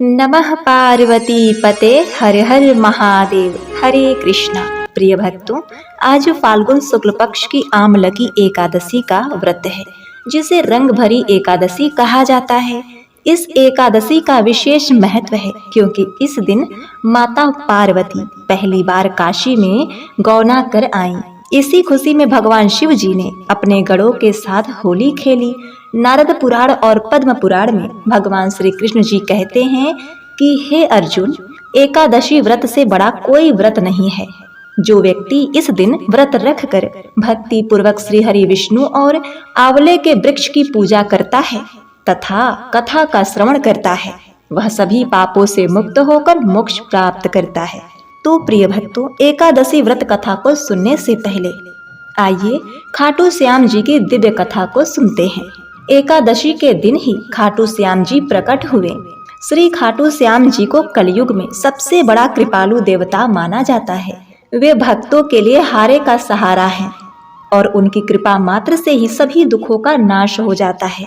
नमः पार्वती पते हर हर महादेव। हरे कृष्णा। प्रिय भक्तों, आज फाल्गुन शुक्ल पक्ष की आमलकी एकादशी का व्रत है, जिसे रंग भरी एकादशी कहा जाता है। इस एकादशी का विशेष महत्व है क्योंकि इस दिन माता पार्वती पहली बार काशी में गौना कर आईं। इसी खुशी में भगवान शिव जी ने अपने गणों के साथ होली खेली। नारद पुराण और पद्म पुराण में भगवान श्री कृष्ण जी कहते हैं कि हे अर्जुन, एकादशी व्रत से बड़ा कोई व्रत नहीं है। जो व्यक्ति इस दिन व्रत रख कर भक्ति पूर्वक श्री हरि विष्णु और आंवले के वृक्ष की पूजा करता है तथा कथा का श्रवण करता है, वह सभी पापों से मुक्त होकर मोक्ष प्राप्त करता है। तो प्रिय भक्तों, एकादशी व्रत कथा को सुनने से पहले आइए खाटू श्याम जी की दिव्य कथा को सुनते हैं। एकादशी के दिन ही खाटू श्याम जी प्रकट हुए। श्री खाटू श्याम जी को कलयुग में सबसे बड़ा कृपालु देवता माना जाता है। वे भक्तों के लिए हारे का सहारा हैं और उनकी कृपा मात्र से ही सभी दुखों का नाश हो जाता है।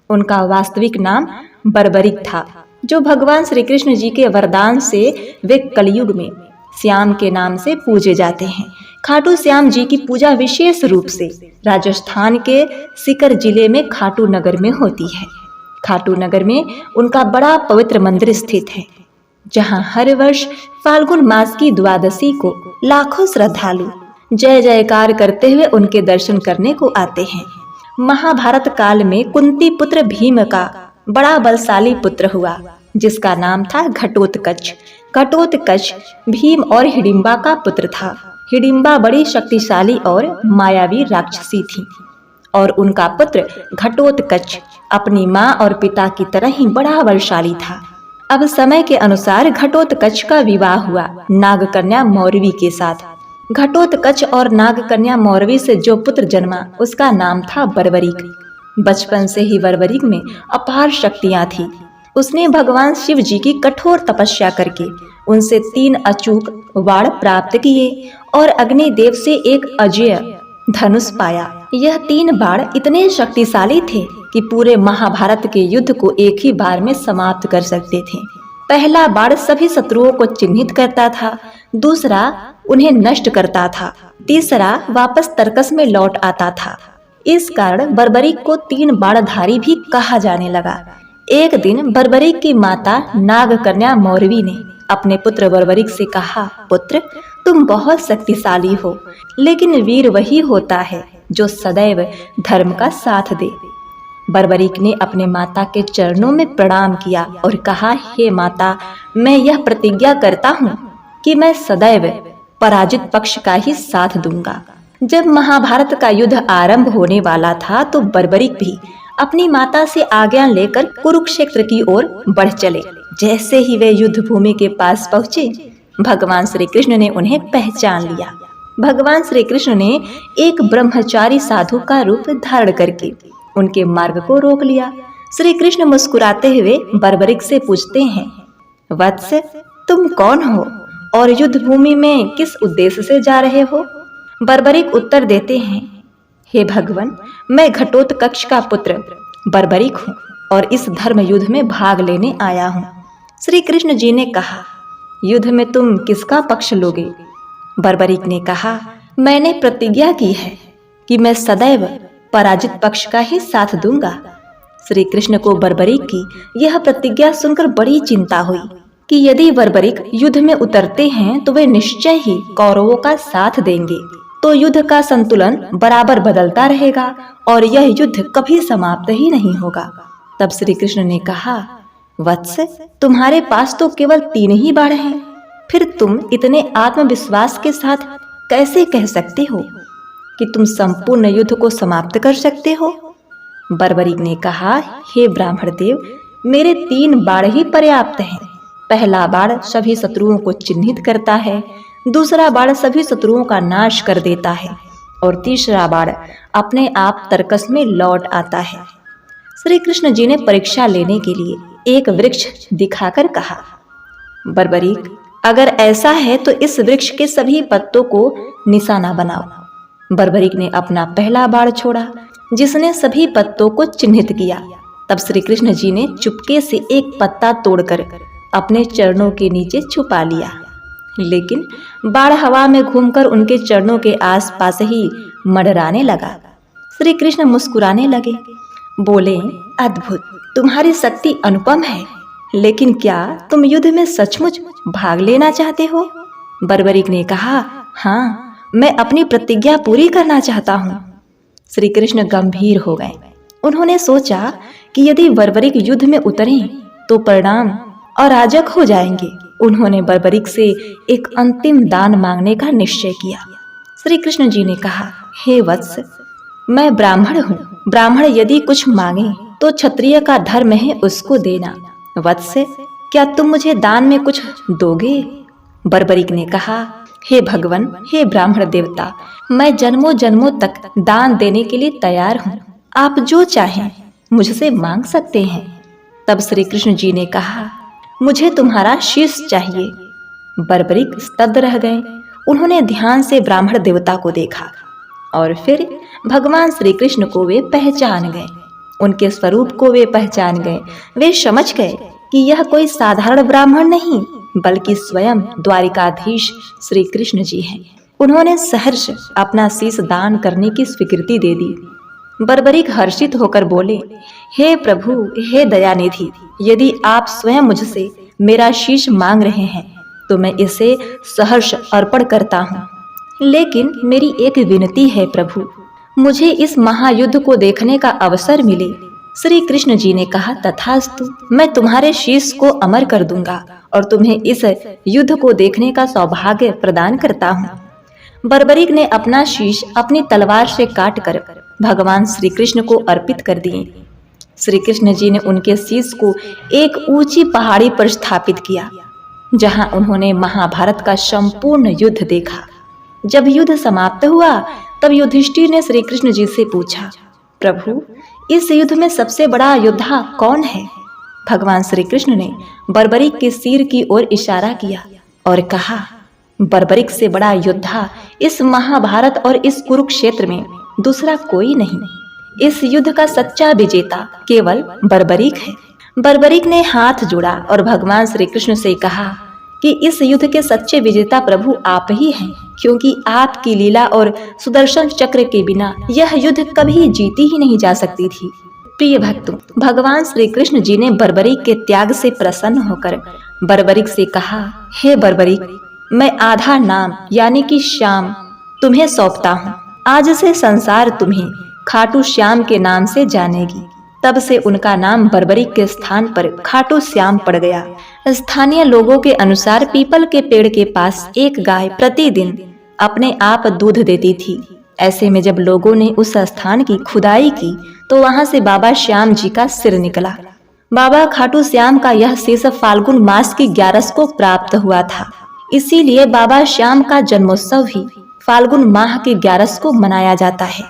उनका वास्तविक नाम बर्बरिक था, जो भगवान श्री कृष्ण जी के वरदान से वे कलयुग में श्याम के नाम से पूजे जाते हैं। खाटू श्याम जी की पूजा विशेष रूप से राजस्थान के सीकर जिले में खाटू नगर में होती है। खाटू नगर में उनका बड़ा पवित्र मंदिर स्थित है, जहां हर वर्ष फाल्गुन मास की द्वादशी को लाखों श्रद्धालु जय जयकार करते हुए उनके दर्शन करने को आते हैं। महाभारत काल में कुंती पुत्र भीम का बड़ा बलशाली पुत्र हुआ, जिसका नाम था घटोत्कच। घटोत्कच भीम और हिडिंबा का पुत्र था। हिडिंबा बड़ी शक्तिशाली और मायावी राक्षसी थी और उनका पुत्र घटोत्कच अपनी माँ और पिता की तरह ही बड़ा बलशाली था। अब समय के अनुसार घटोत्कच का विवाह हुआ नागकन्या मौरवी के साथ। घटोत्कच और नागकन्या मौरवी से जो पुत्र जन्मा उसका नाम था बर्बरिक। बचपन से ही बर्बरिक में अपार शक्तियां थी। उसने भगवान शिव जी की कठोर तपस्या करके उनसे 3 अचूक वाण प्राप्त किए और अग्निदेव से एक अजेय धनुष पाया। यह 3 बाण इतने शक्तिशाली थे कि पूरे महाभारत के युद्ध को एक ही बार में समाप्त कर सकते थे। पहला बाण सभी शत्रुओं को चिन्हित करता था, दूसरा उन्हें नष्ट करता था, तीसरा वापस तर्कस में लौट आता था। इस कारण बर्बरिक को 3 बाणधारी भी कहा जाने लगा। एक दिन बर्बरिक की माता नागकन्या मौरवी ने अपने पुत्र बर्बरिक से कहा, पुत्र, तुम बहुत शक्तिशाली हो, लेकिन वीर वही होता है जो सदैव धर्म का साथ दे। बर्बरिक ने अपने माता के चरणों में प्रणाम किया और कहा, हे माता, मैं यह प्रतिज्ञा करता हूँ कि मैं सदैव पराजित पक्ष का ही साथ दूंगा। जब महाभारत का युद्ध आरंभ होने वाला था तो बर्बरिक भी अपनी माता से आज्ञा लेकर कुरुक्षेत्र की ओर बढ़ चले। जैसे ही वे युद्ध भूमि के पास पहुंचे, भगवान श्री कृष्ण ने उन्हें पहचान लिया। भगवान श्री कृष्ण ने एक ब्रह्मचारी साधु का रूप धारण करके उनके मार्ग को रोक लिया। श्री कृष्ण मुस्कुराते हुए बर्बरिक से पूछते हैं, वत्स, तुम कौन हो और युद्ध भूमि में किस उद्देश्य से जा रहे हो? बर्बरिक उत्तर देते हैं, हे भगवान, मैं घटोत्कच का पुत्र बर्बरिक हूँ और इस धर्म युद्ध में भाग लेने आया हूँ। श्री कृष्ण जी ने कहा, युद्ध में तुम किसका पक्ष लोगे? बर्बरिक ने कहा, मैंने प्रतिज्ञा की है कि मैं सदैव पराजित पक्ष का ही साथ दूंगा। श्री कृष्ण को बर्बरिक की यह प्रतिज्ञा सुनकर बड़ी चिंता हुई कि यदि बर्बरिक युद्ध में उतरते हैं तो वे निश्चय ही कौरवों का साथ देंगे, तो युद्ध का संतुलन बराबर बदलता रहेगा और यह युद्ध कभी समाप्त ही नहीं होगा। तब श्री कृष्ण ने कहा, वत्स, तुम्हारे पास तो केवल 3 ही बाण हैं, फिर तुम इतने आत्मविश्वास के साथ कैसे कह सकते हो कि तुम संपूर्ण युद्ध को समाप्त कर सकते हो? बर्बरिक ने कहा, हे ब्राह्मण देव, मेरे 3 बाण ही पर्याप्त हैं। पहला बाण सभी शत्रुओं को चिन्हित करता है, दूसरा बाण सभी शत्रुओं का नाश कर देता है और तीसरा बाण अपने आप तर्कस में लौट आता है। श्री कृष्ण जी ने परीक्षा लेने के लिए एक वृक्ष दिखाकर कहा, बर्बरिक, अगर ऐसा है तो इस वृक्ष के सभी पत्तों को निशाना बनाओ। बर्बरिक ने अपना पहला बाण छोड़ा, जिसने सभी पत्तों को चिन्हित किया। तब श्री कृष्ण जी ने चुपके से एक पत्ता तोड़कर अपने चरणों के नीचे छुपा लिया, लेकिन बाढ़ हवा में घूमकर उनके चरणों के आसपास ही मंडराने लगा। श्री कृष्ण मुस्कुराने लगे, बोले, अद्भुत, तुम्हारी शक्ति अनुपम है, लेकिन क्या तुम युद्ध में सचमुच भाग लेना चाहते हो? बर्बरीक ने कहा, हाँ, मैं अपनी प्रतिज्ञा पूरी करना चाहता हूँ। श्री कृष्ण गंभीर हो गए। उन्होंने सोचा कि यदि बर्बरीक युद्ध में उतरे तो परिणाम अराजक हो जाएंगे। उन्होंने बर्बरीक से एक अंतिम दान मांगने का निश्चय किया। श्री कृष्ण जी ने कहा, हे वत्स, मैं ब्राह्मण हूँ। ब्राह्मण यदि कुछ मांगे तो क्षत्रिय का धर्म है उसको देना। वत्स, क्या तुम मुझे दान में कुछ दोगे? बर्बरीक ने कहा, हे भगवान, हे ब्राह्मण देवता, मैं जन्मों जन्मों तक दान देने के लिए तैयार हूँ। आप जो चाहें मुझसे मांग सकते हैं। तब श्री कृष्ण जी ने कहा, मुझे तुम्हारा शीश चाहिए। बर्बरीक स्तब्ध रह गए। उन्होंने ध्यान से ब्राह्मण देवता को देखा और फिर भगवान श्री कृष्ण को वे पहचान गए। उनके स्वरूप को वे पहचान गए। वे समझ गए कि यह कोई साधारण ब्राह्मण नहीं, बल्कि स्वयं द्वारिकाधीश श्री कृष्ण जी हैं। उन्होंने सहर्ष अपना शीश दान करने की स्वीकृति दे दी। बर्बरीक हर्षित होकर बोले, हे प्रभु, हे दयानिधि, यदि आप स्वयं मुझसे मेरा शीश मांग रहे हैं तो मैं इसे सहर्ष अर्पण करता हूँ। लेकिन मेरी एक विनती है प्रभु, मुझे इस महायुद्ध को देखने का अवसर मिले। श्री कृष्ण जी ने कहा, तथास्तु, मैं तुम्हारे शीश को अमर कर दूंगा और तुम्हें इस युद्ध को देखने का सौभाग्य प्रदान करता हूँ। बर्बरीक ने अपना शीश अपनी तलवार से काटकर भगवान श्री कृष्ण को अर्पित कर दिए। श्री कृष्ण जी ने उनके शीश को एक ऊंची पहाड़ी पर स्थापित किया, जहां उन्होंने महाभारत का संपूर्ण युद्ध देखा। जब युद्ध समाप्त हुआ तब युधिष्ठिर ने श्री कृष्ण जी से पूछा, प्रभु, इस युद्ध में सबसे बड़ा योद्धा कौन है? भगवान श्री कृष्ण ने बर्बरीक के सिर की ओर इशारा किया और कहा, बर्बरीक से बड़ा योद्धा इस महाभारत और इस कुरुक्षेत्र में दूसरा कोई नहीं। इस युद्ध का सच्चा विजेता केवल बर्बरीक है। बर्बरीक ने हाथ जोड़ा और भगवान श्री कृष्ण से कहा कि इस युद्ध के सच्चे विजेता प्रभु आप ही हैं, क्योंकि आपकी लीला और सुदर्शन चक्र के बिना यह युद्ध कभी जीती ही नहीं जा सकती थी। प्रिय भक्तों, भगवान श्री कृष्ण जी ने बर्बरीक के त्याग से प्रसन्न होकर बर्बरीक से कहा, हे बर्बरीक, मैं आधा नाम यानी कि श्याम तुम्हें सौंपता हूँ। आज से संसार तुम्हें खाटू श्याम के नाम से जानेगी। तब से उनका नाम बर्बरीक के स्थान पर खाटू श्याम पड़ गया। स्थानीय लोगों के अनुसार पीपल के पेड़ के पास एक गाय प्रतिदिन अपने आप दूध देती थी। ऐसे में जब लोगों ने उस स्थान की खुदाई की तो वहां से बाबा श्याम जी का सिर निकला। बाबा खाटू श्याम का यह शीश फाल्गुन मास की 11 को प्राप्त हुआ था। इसीलिए बाबा श्याम का जन्मोत्सव भी फाल्गुन माह की 11 को मनाया जाता है।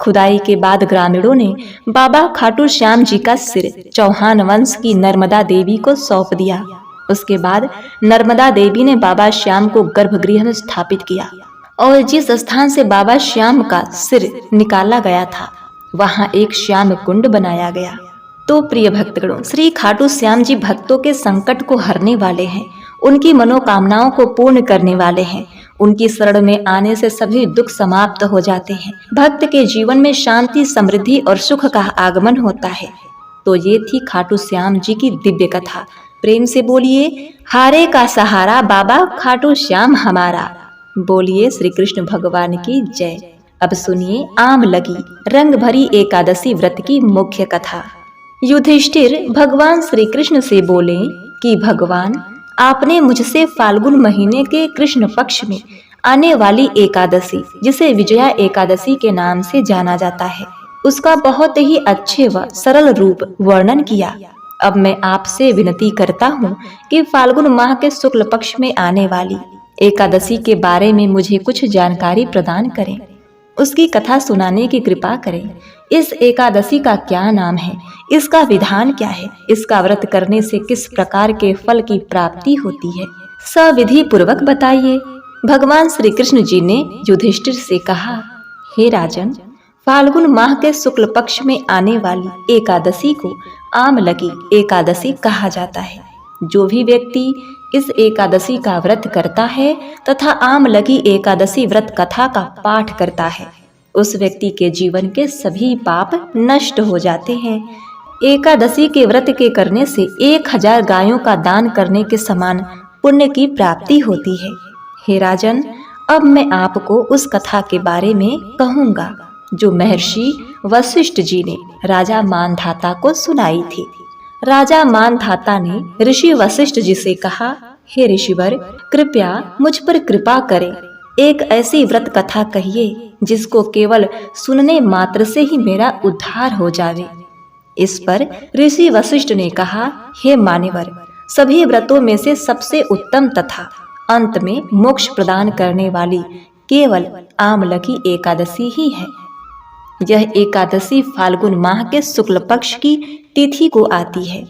खुदाई के बाद ग्रामीणों ने बाबा खाटू श्याम जी का सिर चौहान वंश की नर्मदा देवी को सौंप दिया। उसके बाद नर्मदा देवी ने बाबा श्याम को गर्भगृह में स्थापित किया और जिस स्थान से बाबा श्याम का सिर निकाला गया था वहां एक श्याम कुंड बनाया गया। तो प्रिय भक्तगणों, श्री खाटू श्याम जी भक्तों के संकट को हरने वाले हैं, उनकी मनोकामनाओं को पूर्ण करने वाले हैं। उनकी शरण में आने से सभी दुख समाप्त हो जाते हैं। भक्त के जीवन में शांति, समृद्धि और सुख का आगमन होता है। तो ये थी खाटू श्याम जी की दिव्य कथा। प्रेम से बोलिए, हारे का सहारा बाबा खाटू श्याम हमारा। बोलिए श्री कृष्ण भगवान की जय। अब सुनिए आम लगी रंग भरी एकादशी व्रत की मुख्य कथा। युधिष्ठिर भगवान श्री कृष्ण से बोले कि भगवान, आपने मुझसे फाल्गुन महीने के कृष्ण पक्ष में आने वाली एकादशी, जिसे विजया एकादशी के नाम से जाना जाता है, उसका बहुत ही अच्छे व सरल रूप वर्णन किया। अब मैं आपसे विनती करता हूँ कि फाल्गुन माह के शुक्ल पक्ष में आने वाली एकादशी के बारे में मुझे कुछ जानकारी प्रदान करें, उसकी कथा सुनाने की कृपा करें। इस एकादशी का क्या नाम है, इसका विधान क्या है, इसका व्रत करने से किस प्रकार के फल की प्राप्ति होती है, सविधि पूर्वक बताइए। भगवान श्री कृष्ण जी ने युधिष्ठिर से कहा, हे राजन, फाल्गुन माह के शुक्ल पक्ष में आने वाली एकादशी को आम लगी एकादशी कहा जाता है। जो भी व्यक्ति इस एकादशी का व्रत करता है तथा आमलकी एकादशी व्रत कथा का पाठ करता है, उस व्यक्ति के जीवन के सभी पाप नष्ट हो जाते हैं। एकादशी के व्रत के करने से 1000 गायों का दान करने के समान पुण्य की प्राप्ति होती है। हे राजन, अब मैं आपको उस कथा के बारे में कहूँगा जो महर्षि वशिष्ठ जी ने राजा मानधाता को सुनाई थी। राजा मानधाता ने ऋषि वशिष्ठ जी से कहा, हे ऋषिवर, कृपया मुझ पर कृपा करें। एक ऐसी व्रत कथा कहिए जिसको केवल सुनने मात्र से ही मेरा उद्धार हो जावे। इस पर ऋषि वशिष्ठ ने कहा, हे मान्यवर, सभी व्रतों में से सबसे उत्तम तथा अंत में मोक्ष प्रदान करने वाली केवल आमलकी एकादशी ही है। यह एकादशी फाल्गुन माह के शुक्ल पक्ष की तिथि को आती है।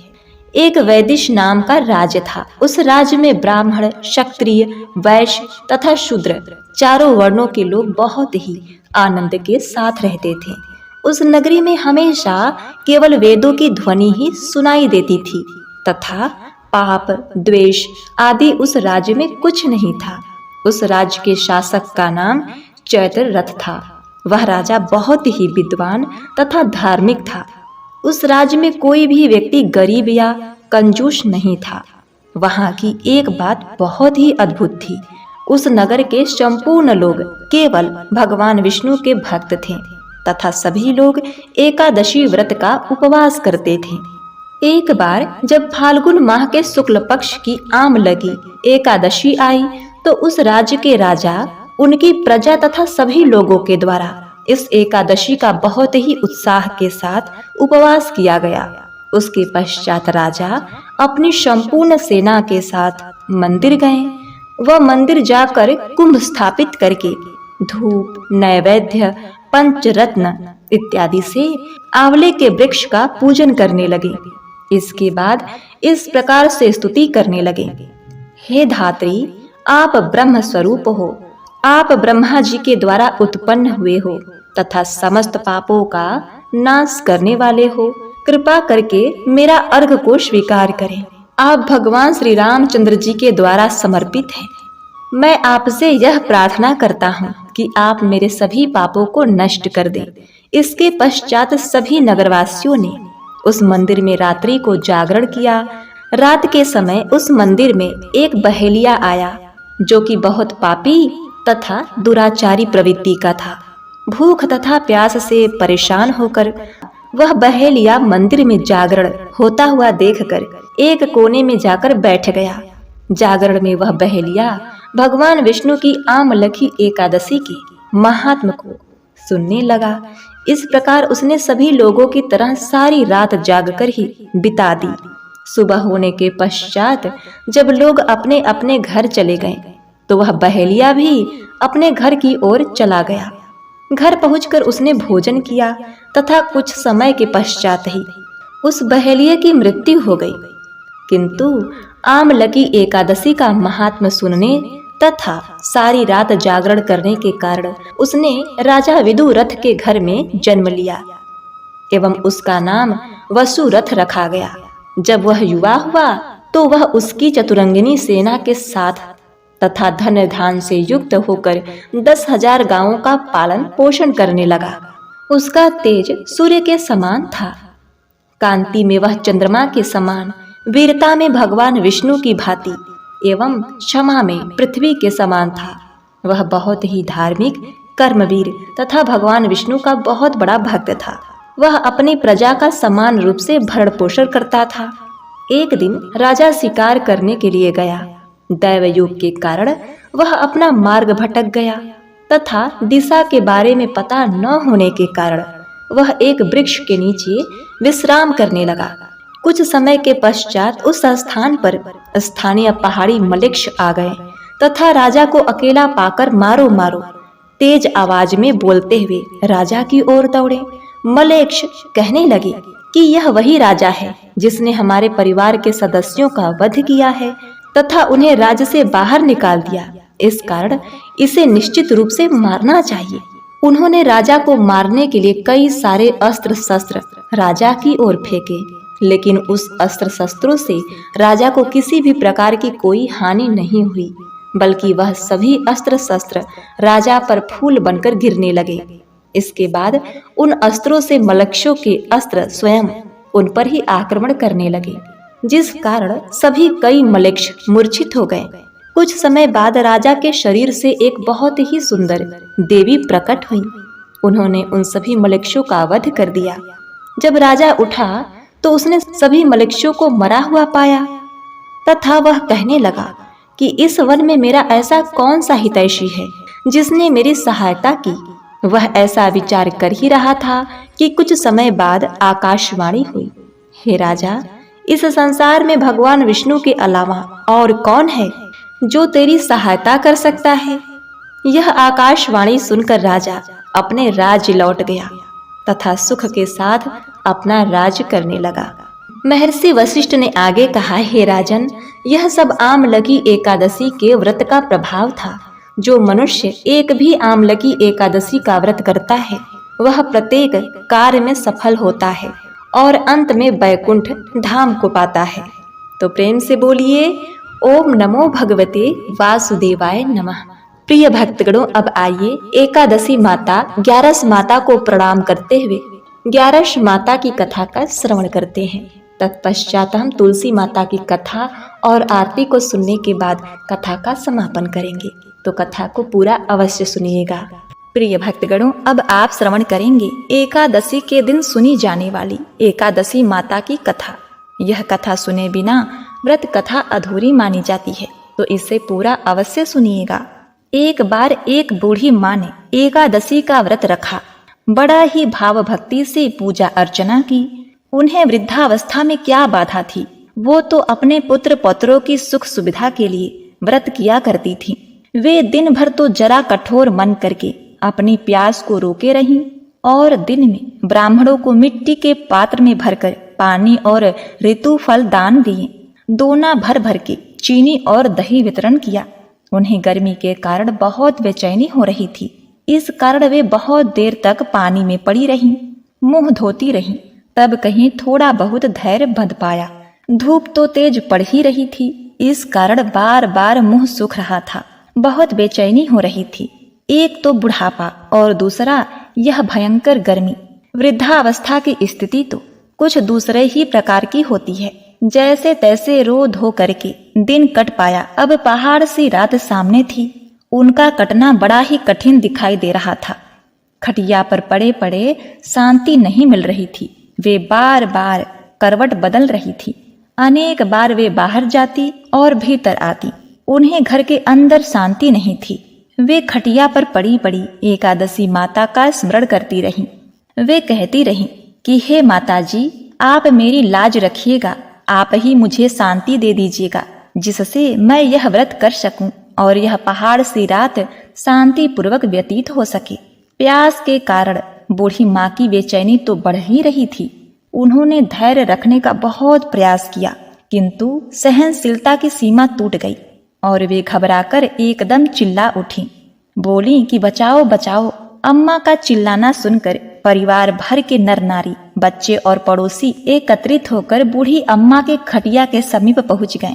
एक वैदिश नाम का राज्य था। उस राज्य में ब्राह्मण, क्षत्रिय, वैश्य तथा शूद्र चारों वर्णों के लोग बहुत ही आनंद के साथ रहते थे। उस नगरी में हमेशा केवल वेदों की ध्वनि ही सुनाई देती थी तथा पाप, द्वेष आदि उस राज्य में कुछ नहीं था। उस राज्य के शासक का नाम चैत्र रथ था। वह राजा बहुत ही विद्वान तथा धार्मिक था। उस राज्य में कोई भी व्यक्ति गरीब या कंजूस नहीं था। वहाँ की एक बात बहुत ही अद्भुत थी। उस नगर के संपूर्ण लोग केवल भगवान विष्णु के भक्त थे तथा सभी लोग एकादशी व्रत का उपवास करते थे। एक बार जब फाल्गुन माह के शुक्ल पक्ष की आमलकी एकादशी आई तो उस राज्य के राजा, उनकी प्रजा तथा सभी लोगों के द्वारा इस एकादशी का बहुत ही उत्साह के साथ उपवास किया गया। उसके पश्चात राजा अपनी संपूर्ण सेना के साथ मंदिर गए। वह मंदिर जाकर कुंभ स्थापित करके धूप, नैवेद्य, पंचरत्न इत्यादि से आंवले के वृक्ष का पूजन करने लगे। इसके बाद इस प्रकार से स्तुति करने लगे, हे धात्री, आप ब्रह्म स्वरूप हो, आप ब्रह्मा जी के द्वारा उत्पन्न हुए हो तथा समस्त पापों का नाश करने वाले हो। कृपा करके मेरा अर्घ को स्वीकार करें। आप भगवान श्री रामचंद्र जी के द्वारा समर्पित हैं। मैं आपसे यह प्रार्थना करता हूँ कि आप मेरे सभी पापों को नष्ट कर दें। इसके पश्चात सभी नगरवासियों ने उस मंदिर में रात्रि को जागरण किया। रात के समय उस मंदिर में एक बहेलिया आया जो कि बहुत पापी तथा दुराचारी प्रवृत्ति का था। भूख तथा प्यास से परेशान होकर वह बहेलिया मंदिर में जागरण होता हुआ देखकर एक कोने में जाकर बैठ गया। जागरण में वह बहेलिया भगवान विष्णु की आमलकी एकादशी के महात्म को सुनने लगा। इस प्रकार उसने सभी लोगों की तरह सारी रात जागकर ही बिता दी। सुबह होने के पश्चात जब लोग अपने अपने घर चले गए तो वह बहेलिया भी अपने घर की ओर चला गया। घर पहुंचकर उसने भोजन किया तथा कुछ समय के पश्चात ही उस बहेलिया की मृत्यु हो गई। किंतु आमलकी एकादशी का महात्म सुनने तथा सारी रात जागरण करने के कारण उसने राजा विदुरथ के घर में जन्म लिया एवं उसका नाम वसुरथ रखा गया। जब वह युवा हुआ तो वह उसकी चतुरंगिनी सेना के साथ तथा धन धान से युक्त होकर 10,000 गांवों का पालन पोषण करने लगा। उसका तेज सूर्य के समान था, कांति में वह चंद्रमा के समान, वीरता में भगवान विष्णु की भांति एवं क्षमा में पृथ्वी के समान था। वह बहुत ही धार्मिक, कर्मवीर तथा भगवान विष्णु का बहुत बड़ा भक्त था। वह अपनी प्रजा का समान रूप से भरण पोषण करता था। एक दिन राजा शिकार करने के लिए गया। दैव योग के कारण वह अपना मार्ग भटक गया तथा दिशा के बारे में पता न होने के कारण वह एक वृक्ष के नीचे विश्राम करने लगा। कुछ समय के पश्चात उस स्थान पर स्थानीय पहाड़ी मलेक्ष आ गए तथा राजा को अकेला पाकर मारो मारो तेज आवाज में बोलते हुए राजा की ओर दौड़े। मलेक्ष कहने लगे कि यह वही राजा है जिसने हमारे परिवार के सदस्यों का वध किया है तथा उन्हें राज्य से बाहर निकाल दिया। इस कारण इसे निश्चित रूप से मारना चाहिए। उन्होंने राजा को मारने के लिए कई सारे अस्त्र शस्त्र राजा की ओर फेंके, लेकिन उस अस्त्र शस्त्रों से राजा को किसी भी प्रकार की कोई हानि नहीं हुई, बल्कि वह सभी अस्त्र शस्त्र राजा पर फूल बनकर गिरने लगे। इसके बाद उन अस्त्रों से मलक्षों के अस्त्र स्वयं उन पर ही आक्रमण करने लगे, जिस कारण सभी कई मलेक्ष मूर्छित हो गए। कुछ समय बाद राजा के शरीर से एक बहुत ही सुंदर देवी प्रकट हुई। उन्होंने उन सभी मलेक्षों का वध कर दिया। जब राजा उठा तो उसने सभी मलेक्षों को मरा हुआ पाया तथा वह कहने लगा कि इस वन में मेरा ऐसा कौन सा हितैषी है जिसने मेरी सहायता की। वह ऐसा विचार कर ही रहा था कि कुछ समय बाद आकाशवाणी हुई, हे राजा, इस संसार में भगवान विष्णु के अलावा और कौन है जो तेरी सहायता कर सकता है। यह आकाशवाणी सुनकर राजा अपने राज्य लौट गया तथा सुख के साथ अपना राज्य करने लगा। महर्षि वशिष्ठ ने आगे कहा, हे राजन, यह सब आमलकी एकादशी के व्रत का प्रभाव था। जो मनुष्य एक भी आमलकी एकादशी का व्रत करता है वह प्रत्येक कार्य में सफल होता है और अंत में वैकुंठ धाम को पाता है। तो प्रेम से बोलिए, ओम नमो भगवते वासुदेवाय नमः। प्रिय भक्तगणों, अब आइए एकादशी माता ग्यारस माता को प्रणाम करते हुए ग्यारस माता की कथा का श्रवण करते हैं। तत्पश्चात हम तुलसी माता की कथा और आरती को सुनने के बाद कथा का समापन करेंगे, तो कथा को पूरा अवश्य सुनिएगा। प्रिय भक्तगणों, अब आप श्रवण करेंगे एकादशी के दिन सुनी जाने वाली एकादशी माता की कथा। यह कथा सुने बिना व्रत कथा अधूरी मानी जाती है, तो इसे पूरा अवश्य सुनिएगा। एक बार एक बूढ़ी माँ ने एकादशी का व्रत रखा। बड़ा ही भाव भक्ति से पूजा अर्चना की। उन्हें वृद्धावस्था में क्या बाधा थी, वो तो अपने पुत्र पौत्रों की सुख सुविधा के लिए व्रत किया करती थी। वे दिन भर तो जरा कठोर मन करके अपनी प्यास को रोके रहीं और दिन में ब्राह्मणों को मिट्टी के पात्र में भरकर पानी और ऋतु फल दान दिए। दोना भर भर के चीनी और दही वितरण किया। उन्हें गर्मी के कारण बहुत बेचैनी हो रही थी। इस कारण वे बहुत देर तक पानी में पड़ी रहीं, मुंह धोती रहीं। तब कहीं थोड़ा बहुत धैर्य बंध पाया। धूप तो तेज पड़ ही रही थी, इस कारण बार बार मुंह सूख रहा था। बहुत बेचैनी हो रही थी। एक तो बुढ़ापा और दूसरा यह भयंकर गर्मी। वृद्धावस्था की स्थिति तो कुछ दूसरे ही प्रकार की होती है। जैसे तैसे रो धो करके दिन कट पाया। अब पहाड़ सी रात सामने थी। उनका कटना बड़ा ही कठिन दिखाई दे रहा था। खटिया पर पड़े पड़े शांति नहीं मिल रही थी। वे बार बार करवट बदल रही थी। अनेक बार वे बाहर जाती और भीतर आती। उन्हें घर के अंदर शांति नहीं थी। वे खटिया पर पड़ी पड़ी एकादशी माता का स्मरण करती रहीं। वे कहती रहीं कि हे माता जी, आप मेरी लाज रखिएगा। आप ही मुझे शांति दे दीजिएगा, जिससे मैं यह व्रत कर सकूं और यह पहाड़ सी रात शांति पूर्वक व्यतीत हो सके। प्यास के कारण बूढ़ी माँ की बेचैनी तो बढ़ ही रही थी। उन्होंने धैर्य रखने का बहुत प्रयास किया, किंतु सहनशीलता की सीमा टूट गई और वे घबराकर एकदम चिल्ला उठी। बोली कि बचाओ बचाओ। अम्मा का चिल्लाना सुनकर परिवार भर के नर नारी, बच्चे और पड़ोसी एकत्रित होकर बूढ़ी अम्मा के खटिया के समीप पहुंच गए।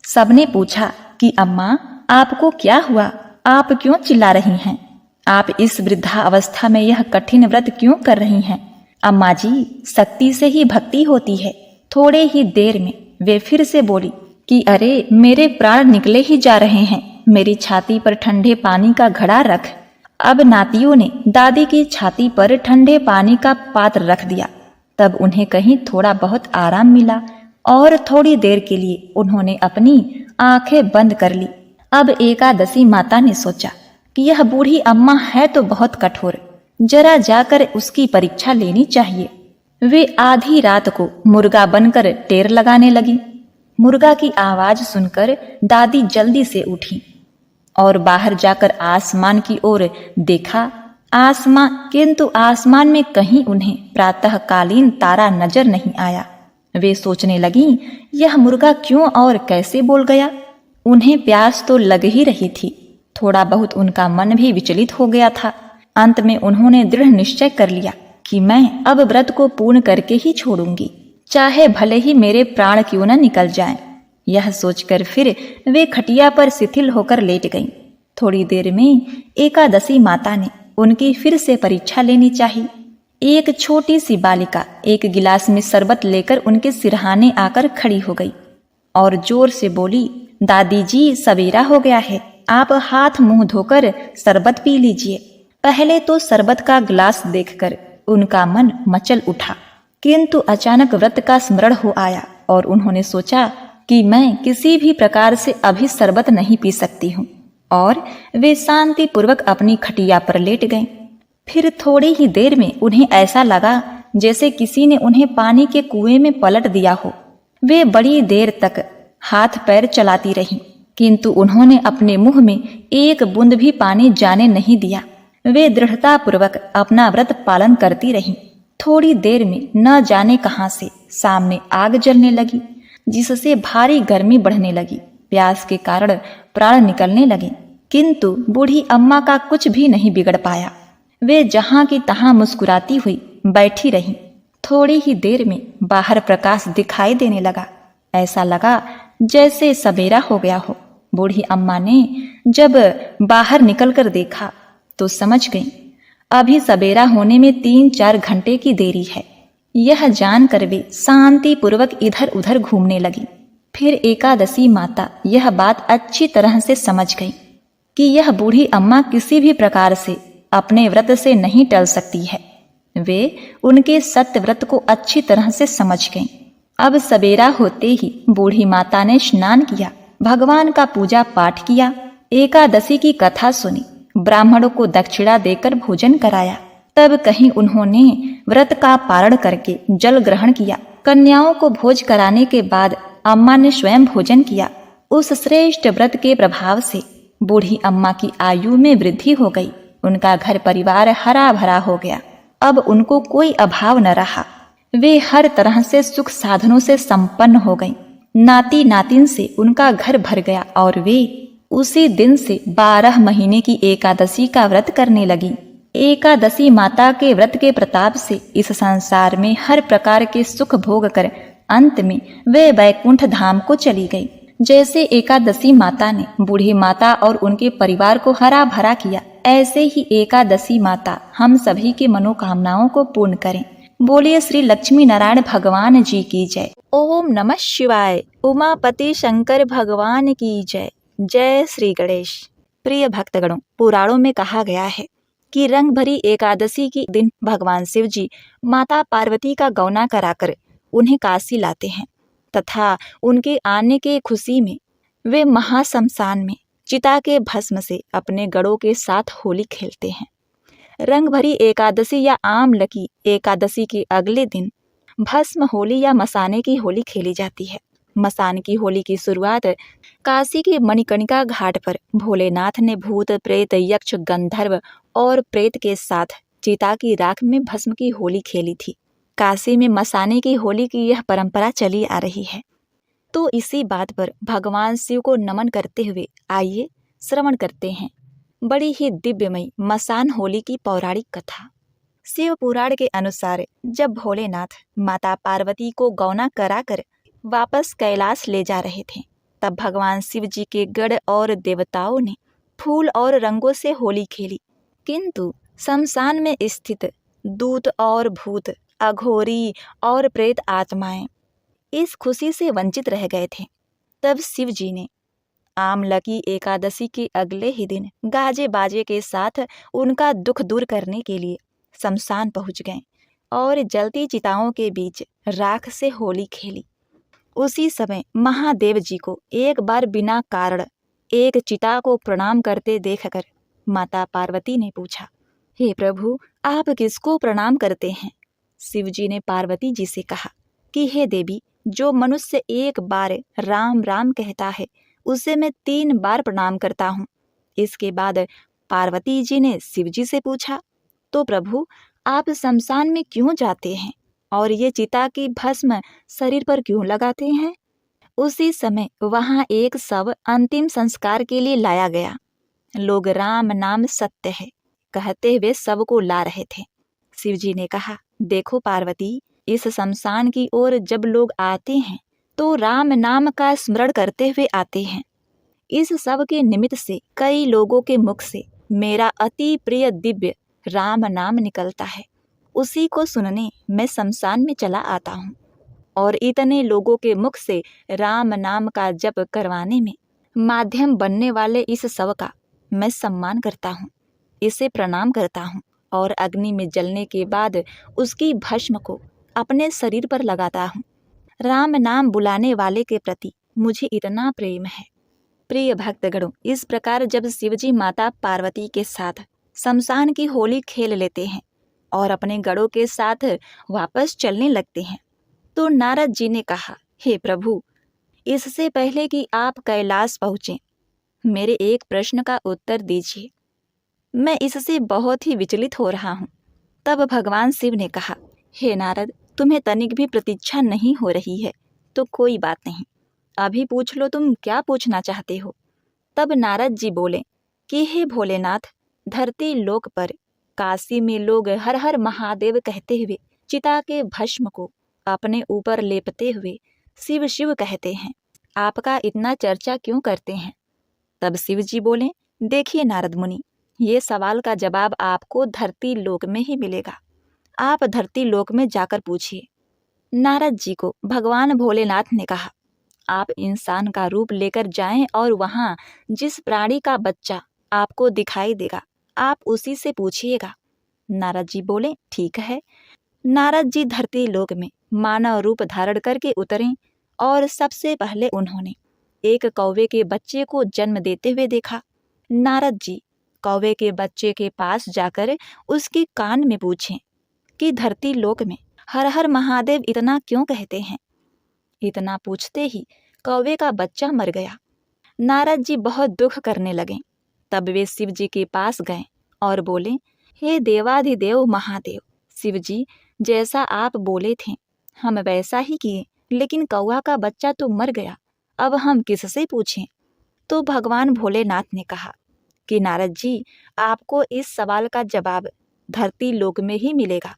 सबने पूछा कि अम्मा, आपको क्या हुआ? आप क्यों चिल्ला रही हैं? आप इस वृद्धा अवस्था में यह कठिन व्रत क्यों कर रही हैं? अम्मा जी, शक्ति से ही भक्ति होती है। थोड़े ही देर में वे फिर से बोली कि अरे, मेरे प्राण निकले ही जा रहे हैं। मेरी छाती पर ठंडे पानी का घड़ा रख। अब नातियों ने दादी की छाती पर ठंडे पानी का पात्र रख दिया। तब उन्हें कहीं थोड़ा बहुत आराम मिला और थोड़ी देर के लिए उन्होंने अपनी आंखें बंद कर ली। अब एकादशी माता ने सोचा कि यह बूढ़ी अम्मा है तो बहुत कठोर, जरा जाकर उसकी परीक्षा लेनी चाहिए। वे आधी रात को मुर्गा बनकर टेर लगाने लगी। मुर्गा की आवाज सुनकर दादी जल्दी से उठी और बाहर जाकर आसमान की ओर देखा। किंतु आसमान में कहीं उन्हें प्रातःकालीन तारा नजर नहीं आया। वे सोचने लगी, यह मुर्गा क्यों और कैसे बोल गया? उन्हें प्यास तो लग ही रही थी। थोड़ा बहुत उनका मन भी विचलित हो गया था। अंत में उन्होंने दृढ़ निश्चय कर लिया कि मैं अब व्रत को पूर्ण करके ही छोड़ूंगी, चाहे भले ही मेरे प्राण क्यों न निकल जाएं। यह सोचकर फिर वे खटिया पर शिथिल होकर लेट गईं। थोड़ी देर में एकादशी माता ने उनकी फिर से परीक्षा लेनी चाहिए। एक छोटी सी बालिका एक गिलास में शरबत लेकर उनके सिरहाने आकर खड़ी हो गई और जोर से बोली, दादी जी, सवेरा हो गया है, आप हाथ मुंह धोकर शरबत पी लीजिए। पहले तो शरबत का गिलास देखकर उनका मन मचल उठा, किंतु अचानक व्रत का स्मरण हो आया और उन्होंने सोचा कि मैं किसी भी प्रकार से अभी शरबत नहीं पी सकती हूँ, और वे शांति पूर्वक अपनी खटिया पर लेट गईं। फिर थोड़ी ही देर में उन्हें ऐसा लगा जैसे किसी ने उन्हें पानी के कुएं में पलट दिया हो। वे बड़ी देर तक हाथ पैर चलाती रहीं, किंतु उन्होंने अपने मुंह में एक बूंद भी पानी जाने नहीं दिया। वे दृढ़ता पूर्वक अपना व्रत पालन करती रहीं। थोड़ी देर में न जाने कहां से सामने आग जलने लगी, जिससे भारी गर्मी बढ़ने लगी। प्यास के कारण प्राण निकलने लगे, किंतु बूढ़ी अम्मा का कुछ भी नहीं बिगड़ पाया। वे जहां की तहां मुस्कुराती हुई बैठी रहीं। थोड़ी ही देर में बाहर प्रकाश दिखाई देने लगा। ऐसा लगा जैसे सवेरा हो गया हो। बूढ़ी अम्मा ने जब बाहर निकलकर देखा तो समझ गई अभी सवेरा होने में 3-4 घंटे की देरी है। यह जानकर वे शांति पूर्वक इधर उधर घूमने लगी। फिर एकादशी माता यह बात अच्छी तरह से समझ गई कि यह बूढ़ी अम्मा किसी भी प्रकार से अपने व्रत से नहीं टल सकती है। वे उनके सत्य व्रत को अच्छी तरह से समझ गईं। अब सवेरा होते ही बूढ़ी माता ने स्नान किया, भगवान का पूजा पाठ किया, एकादशी की कथा सुनी, ब्राह्मणों को दक्षिणा देकर भोजन कराया। तब कहीं उन्होंने व्रत का पारण करके जल ग्रहण किया। कन्याओं को भोज कराने के बाद अम्मा ने स्वयं भोजन किया। उस श्रेष्ठ व्रत के प्रभाव से बूढ़ी अम्मा की आयु में वृद्धि हो गई। उनका घर परिवार हरा भरा हो गया। अब उनको कोई अभाव न रहा। वे हर तरह से सुख साधनों से संपन्न हो गईं। नाती नातिन से उनका घर भर गया और वे उसी दिन से 12 महीने की एकादशी का व्रत करने लगी। एकादशी माता के व्रत के प्रताप से इस संसार में हर प्रकार के सुख भोग कर अंत में वे वैकुंठ धाम को चली गई। जैसे एकादशी माता ने बूढ़ी माता और उनके परिवार को हरा भरा किया, ऐसे ही एकादशी माता हम सभी की मनोकामनाओं को पूर्ण करें। बोलिए श्री लक्ष्मी नारायण भगवान जी की जय। ओम नमः शिवाय। उमापति शंकर भगवान की जय। जय श्री गणेश। प्रिय भक्तगणों, पुराणों में कहा गया है कि रंग भरी एकादशी के दिन भगवान शिव जी माता पार्वती का गौना कराकर उन्हें काशी लाते हैं तथा उनके आने के खुशी में वे महाशमशान में चिता के भस्म से अपने गणों के साथ होली खेलते हैं। रंग भरी एकादशी या आमलकी एकादशी के अगले दिन भस्म होली या मसाने की होली खेली जाती है। मसान की होली की शुरुआत काशी के मणिकर्णिका घाट पर भोलेनाथ ने भूत प्रेत यक्ष गंधर्व और प्रेत के साथ चिता की राख में भस्म की होली खेली थी। काशी में मसाने की होली की यह परंपरा चली आ रही है। तो इसी बात पर भगवान शिव को नमन करते हुए आइए श्रवण करते हैं बड़ी ही दिव्यमयी मसान होली की पौराणिक कथा। शिव पुराण के अनुसार जब भोलेनाथ माता पार्वती को गौना कराकर वापस कैलाश ले जा रहे थे, तब भगवान शिव जी के गण और देवताओं ने फूल और रंगों से होली खेली, किंतु शमशान में स्थित दूत और भूत, अघोरी और प्रेत आत्माएं इस खुशी से वंचित रह गए थे। तब शिव जी ने आमलकी एकादशी के अगले ही दिन गाजे बाजे के साथ उनका दुख दूर करने के लिए शमशान पहुंच गए और जलती चिताओं के बीच राख से होली खेली। उसी समय महादेव जी को एक बार बिना कारण एक चिता को प्रणाम करते देखकर माता पार्वती ने पूछा, हे प्रभु, आप किसको प्रणाम करते हैं? शिव जी ने पार्वती जी से कहा कि हे देवी, जो मनुष्य एक बार राम राम कहता है उसे मैं 3 बार प्रणाम करता हूँ। इसके बाद पार्वती जी ने शिव जी से पूछा, तो प्रभु, आप शमशान में क्यों जाते हैं और ये चिता की भस्म शरीर पर क्यों लगाते हैं? उसी समय वहां एक शव अंतिम संस्कार के लिए लाया गया। लोग राम नाम सत्य है कहते हुए शव को ला रहे थे। शिव जी ने कहा, देखो पार्वती, इस शमशान की ओर जब लोग आते हैं तो राम नाम का स्मरण करते हुए आते हैं। इस सब के निमित्त से कई लोगों के मुख से मेरा अति प्रिय दिव्य राम नाम निकलता है। उसी को सुनने मैं शमशान में चला आता हूँ और इतने लोगों के मुख से राम नाम का जप करवाने में माध्यम बनने वाले इस सब का मैं सम्मान करता हूँ, इसे प्रणाम करता हूँ और अग्नि में जलने के बाद उसकी भस्म को अपने शरीर पर लगाता हूँ। राम नाम बुलाने वाले के प्रति मुझे इतना प्रेम है। प्रिय भक्तगणों, इस प्रकार जब शिवजी माता पार्वती के साथ शमशान की होली खेल लेते हैं और अपने गढ़ों के साथ वापस चलने लगते हैं तो नारद जी ने कहा, हे प्रभु, इससे पहले कि आप कैलाश पहुँचे मेरे एक प्रश्न का उत्तर दीजिए। मैं इससे बहुत ही विचलित हो रहा हूँ। तब भगवान शिव ने कहा, हे नारद, तुम्हें तनिक भी प्रतीक्षा नहीं हो रही है तो कोई बात नहीं, अभी पूछ लो तुम क्या पूछना चाहते हो। तब नारद जी बोले कि हे भोलेनाथ, धरती लोक पर काशी में लोग हर हर महादेव कहते हुए चिता के भस्म को अपने ऊपर लेपते हुए शिव शिव कहते हैं, आपका इतना चर्चा क्यों करते हैं। तब शिव जी बोले, देखिए नारद मुनि, ये सवाल का जवाब आपको धरती लोक में ही मिलेगा, आप धरती लोक में जाकर पूछिए। नारद जी को भगवान भोलेनाथ ने कहा, आप इंसान का रूप लेकर जाएं और वहां जिस प्राणी का बच्चा आपको दिखाई देगा आप उसी से पूछिएगा। नारद जी बोले, ठीक है। नारद जी धरती लोक में मानव रूप धारण करके उतरे और सबसे पहले उन्होंने एक कौवे के बच्चे को जन्म देते हुए देखा। नारद जी कौवे के बच्चे के पास जाकर उसके कान में पूछें कि धरती लोक में हर हर महादेव इतना क्यों कहते हैं। इतना पूछते ही कौवे का बच्चा मर गया। नारद जी बहुत दुख करने लगे। तब वे शिव जी के पास गए और बोले, हे देवाधिदेव महादेव, शिव जी, जैसा आप बोले थे हम वैसा ही किए, लेकिन कौवा का बच्चा तो मर गया, अब हम किससे पूछें। तो भगवान भोलेनाथ ने कहा कि नारद जी, आपको इस सवाल का जवाब धरती लोक में ही मिलेगा,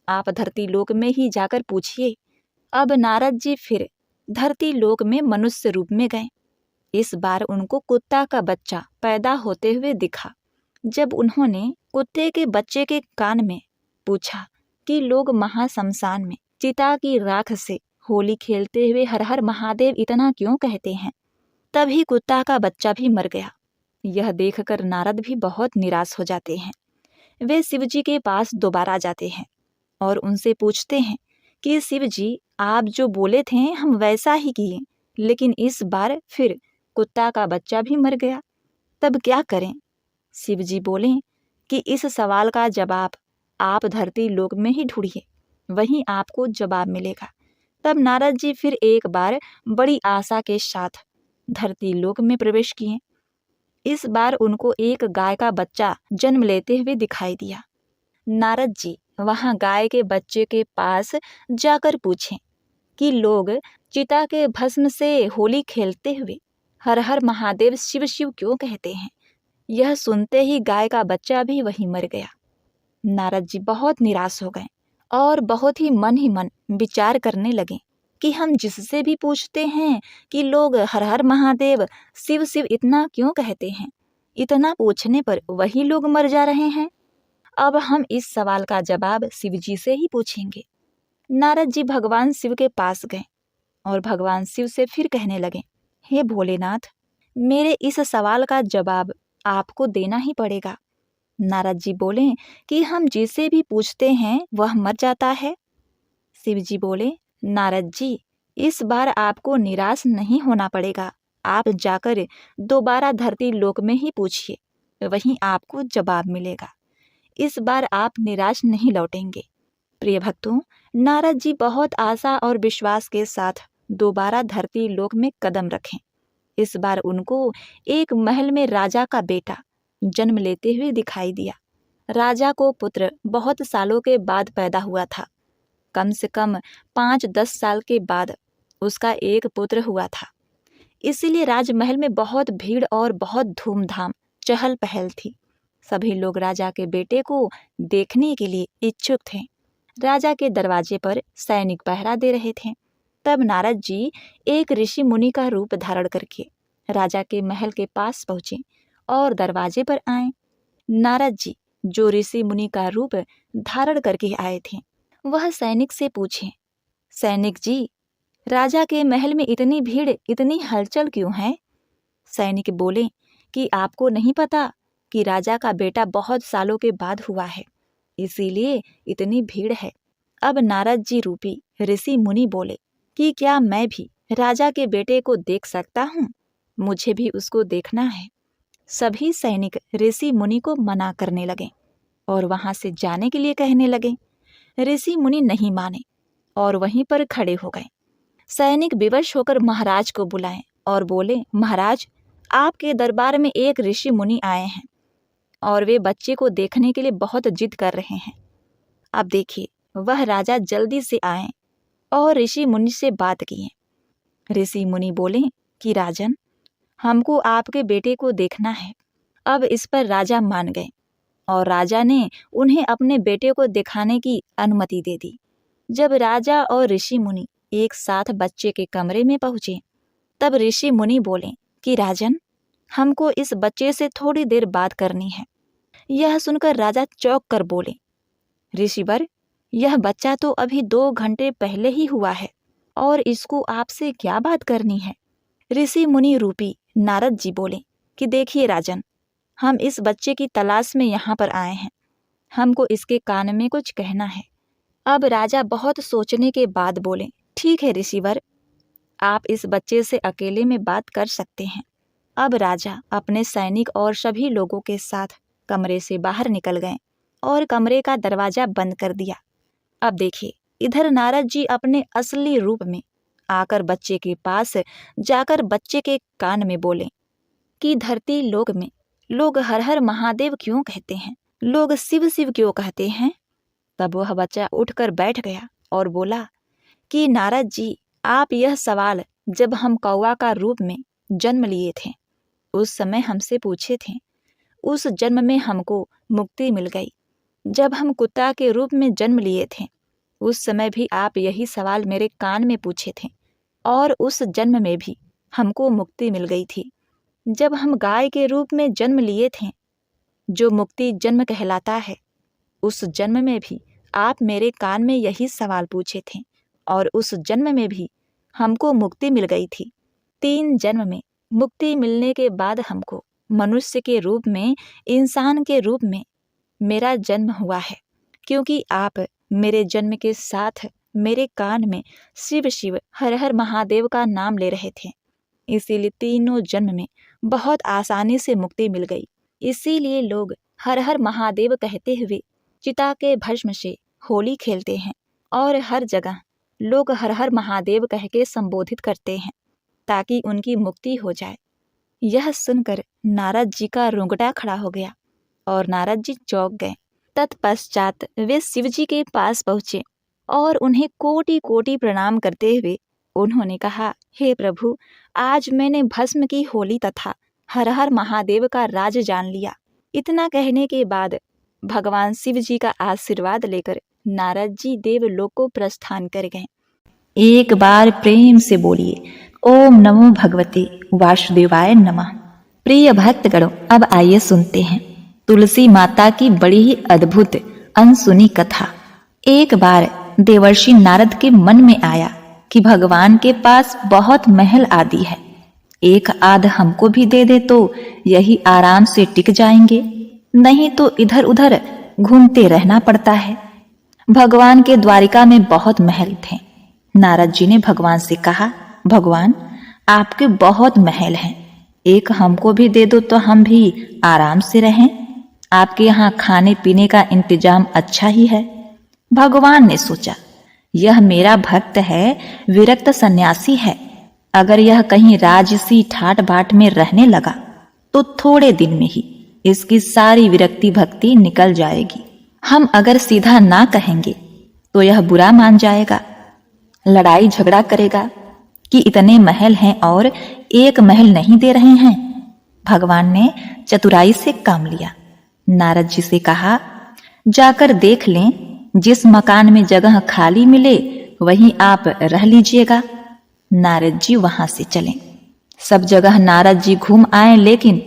आप धरती लोक में ही जाकर पूछिए। अब नारद जी फिर धरती लोक में मनुष्य रूप में गए। इस बार उनको कुत्ता का बच्चा पैदा होते हुए दिखा। जब उन्होंने कुत्ते के बच्चे के कान में पूछा कि लोग महाशमशान में चिता की राख से होली खेलते हुए हर हर महादेव इतना क्यों कहते हैं, तभी कुत्ता का बच्चा भी मर गया। यह देखकर नारद भी बहुत निराश हो जाते हैं। वे शिवजी के पास दोबारा जाते हैं और उनसे पूछते हैं कि शिव जी, आप जो बोले थे हम वैसा ही किए, लेकिन इस बार फिर कुत्ता का बच्चा भी मर गया, तब क्या करें। शिव जी बोले कि इस सवाल का जवाब आप धरती लोक में ही ढूंढिए, वहीं आपको जवाब मिलेगा। तब नारद जी फिर एक बार बड़ी आशा के साथ धरती लोक में प्रवेश किए। इस बार उनको एक गाय का बच्चा जन्म लेते हुए दिखाई दिया। नारद जी वहां गाय के बच्चे के पास जाकर पूछें कि लोग चिता के भस्म से होली खेलते हुए हर हर महादेव शिव शिव क्यों कहते हैं। यह सुनते ही गाय का बच्चा भी वहीं मर गया। नारद जी बहुत निराश हो गए और बहुत ही मन विचार करने लगे कि हम जिससे भी पूछते हैं कि लोग हर हर महादेव शिव शिव इतना क्यों कहते हैं, इतना पूछने पर वही लोग मर जा रहे हैं। अब हम इस सवाल का जवाब शिव जी से ही पूछेंगे। नारद जी भगवान शिव के पास गए और भगवान शिव से फिर कहने लगे, हे भोलेनाथ, मेरे इस सवाल का जवाब आपको देना ही पड़ेगा। नारद जी बोले कि हम जिसे भी पूछते हैं वह मर जाता है। शिव जी बोले, नारद जी, इस बार आपको निराश नहीं होना पड़ेगा, आप जाकर दोबारा धरती लोक में ही पूछिए, वहीं आपको जवाब मिलेगा। इस बार आप निराश नहीं लौटेंगे। प्रिय भक्तों, नारद जी बहुत आशा और विश्वास के साथ दोबारा धरती लोक में कदम रखें। इस बार उनको एक महल में राजा का बेटा जन्म लेते हुए दिखाई दिया। राजा को पुत्र बहुत सालों के बाद पैदा हुआ था। कम से कम 5-10 साल के बाद उसका एक पुत्र हुआ था। इसीलिए राजमहल में बहुत भीड़ और बहुत धूमधाम चहल पहल थी। सभी लोग राजा के बेटे को देखने के लिए इच्छुक थे। राजा के दरवाजे पर सैनिक पहरा दे रहे थे। तब नारद जी एक ऋषि मुनि का रूप धारण करके राजा के महल के पास पहुंचे और दरवाजे पर आए। नारद जी जो ऋषि मुनि का रूप धारण करके आए थे, वह सैनिक से पूछे, सैनिक जी, राजा के महल में इतनी भीड़, इतनी हलचल क्यों है? सैनिक बोले कि आपको नहीं पता कि राजा का बेटा बहुत सालों के बाद हुआ है, इसीलिए इतनी भीड़ है। अब नारद जी रूपी ऋषि मुनि बोले कि क्या मैं भी राजा के बेटे को देख सकता हूँ? मुझे भी उसको देखना है। सभी सैनिक ऋषि मुनि को मना करने लगे और वहां से जाने के लिए कहने लगे। ऋषि मुनि नहीं माने और वहीं पर खड़े हो गए। सैनिक विवश होकर महाराज को बुलाए और बोले, महाराज, आपके दरबार में एक ऋषि मुनि आए हैं और वे बच्चे को देखने के लिए बहुत जिद कर रहे हैं। अब देखिए, वह राजा जल्दी से आए और ऋषि मुनि से बात किए। ऋषि मुनि बोले कि राजन, हमको आपके बेटे को देखना है। अब इस पर राजा मान गए और राजा ने उन्हें अपने बेटे को दिखाने की अनुमति दे दी। जब राजा और ऋषि मुनि एक साथ बच्चे के कमरे में पहुंचे, तब ऋषि मुनि बोले कि राजन, हमको इस बच्चे से थोड़ी देर बात करनी है। यह सुनकर राजा चौंक कर बोले, ऋषिवर, यह बच्चा तो अभी 2 घंटे पहले ही हुआ है और इसको आपसे क्या बात करनी है? ऋषि मुनि रूपी नारद जी बोले कि देखिए राजन, हम इस बच्चे की तलाश में यहाँ पर आए हैं। हमको इसके कान में कुछ कहना है। अब राजा बहुत सोचने के बाद बोले, ठीक है ऋषिवर, आप इस बच्चे से अकेले में बात कर सकते हैं। अब राजा अपने सैनिक और सभी लोगों के साथ कमरे से बाहर निकल गए और कमरे का दरवाजा बंद कर दिया। अब देखिए, इधर नारद जी अपने असली रूप में आकर बच्चे के पास जाकर बच्चे के कान में बोले कि धरती लोक में लोग हर हर महादेव क्यों कहते हैं, लोग शिव शिव क्यों कहते हैं? तब वह बच्चा उठकर बैठ गया और बोला कि नारद जी, आप यह सवाल जब हम कौवा का रूप में जन्म लिए थे उस समय हमसे पूछे थे। उस जन्म में हमको मुक्ति मिल गई। जब हम कुत्ता के रूप में जन्म लिए थे उस समय भी आप यही सवाल मेरे कान में पूछे थे और उस जन्म में भी हमको मुक्ति मिल गई थी। जब हम गाय के रूप में जन्म लिए थे, जो मुक्ति जन्म कहलाता है, उस जन्म में भी आप मेरे कान में यही सवाल पूछे थे और उस जन्म में भी हमको मुक्ति मिल गई थी। 3 जन्म में मुक्ति मिलने के बाद हमको मनुष्य के रूप में, इंसान के रूप में मेरा जन्म हुआ है, क्योंकि आप मेरे जन्म के साथ मेरे कान में शिव शिव हर हर महादेव का नाम ले रहे थे। इसीलिए तीनों जन्म में बहुत आसानी से मुक्ति मिल गई। इसीलिए लोग हर हर महादेव कहते हुए चिता के भस्म से होली खेलते हैं और हर जगह लोग हर हर महादेव कह के संबोधित करते हैं ताकि उनकी मुक्ति हो जाए। यह सुनकर नारद जी का रोंगटा खड़ा हो गया और नारद जी चौंक गए। तत्पश्चात वे शिव जी के पास पहुँचे और उन्हें कोटि कोटि प्रणाम करते हुए उन्होंने कहा, हे प्रभु, आज मैंने भस्म की होली तथा हर हर महादेव का राज जान लिया। इतना कहने के बाद भगवान शिव जी का आशीर्वाद लेकर नारद जी देवलोक को प्रस्थान कर गए। एक बार प्रेम से बोलिए, ओम नमो भगवते वासुदेवाय नमः। प्रिय भक्तगणों, अब आइए सुनते हैं तुलसी माता की बड़ी ही अद्भुत अनसुनी कथा। एक बार देवर्षि नारद के मन में आया कि भगवान के पास बहुत महल आदि है, एक आध हमको भी दे दे तो यही आराम से टिक जाएंगे, नहीं तो इधर उधर घूमते रहना पड़ता है। भगवान के द्वारिका में बहुत महल थे। नारद जी ने भगवान से कहा, भगवान, आपके बहुत महल हैं, एक हमको भी दे दो तो हम भी आराम से रहें। आपके यहाँ खाने पीने का इंतजाम अच्छा ही है। भगवान ने सोचा, यह मेरा भक्त है, विरक्त सन्यासी है, अगर यह कहीं राजसी ठाट बाट में रहने लगा तो थोड़े दिन में ही इसकी सारी विरक्ति भक्ति निकल जाएगी। हम अगर सीधा ना कहेंगे तो यह बुरा मान जाएगा, लड़ाई झगड़ा करेगा कि इतने महल हैं और एक महल नहीं दे रहे हैं। भगवान ने चतुराई से काम लिया। नारद जी से कहा, जाकर देख लें जिस मकान में जगह खाली मिले वहीं आप रह लीजिएगा। नारद जी वहां से चले। सब जगह नारद जी घूम आए, लेकिन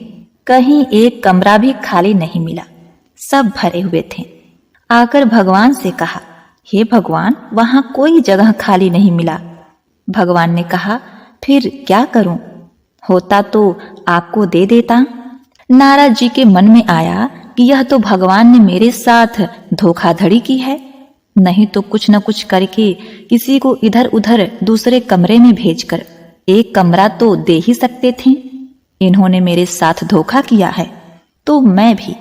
कहीं एक कमरा भी खाली नहीं मिला, सब भरे हुए थे। आकर भगवान से कहा, हे भगवान, वहां कोई जगह खाली नहीं मिला। भगवान ने कहा, फिर क्या करूं? होता तो आपको दे देता। नारद जी के मन में आया कि यह तो भगवान ने मेरे साथ धोखाधड़ी की है, नहीं तो कुछ न कुछ करके किसी को इधर उधर दूसरे कमरे में भेजकर एक कमरा तो दे ही सकते थे। इन्होंने मेरे साथ धोखा किया है, तो मैं भी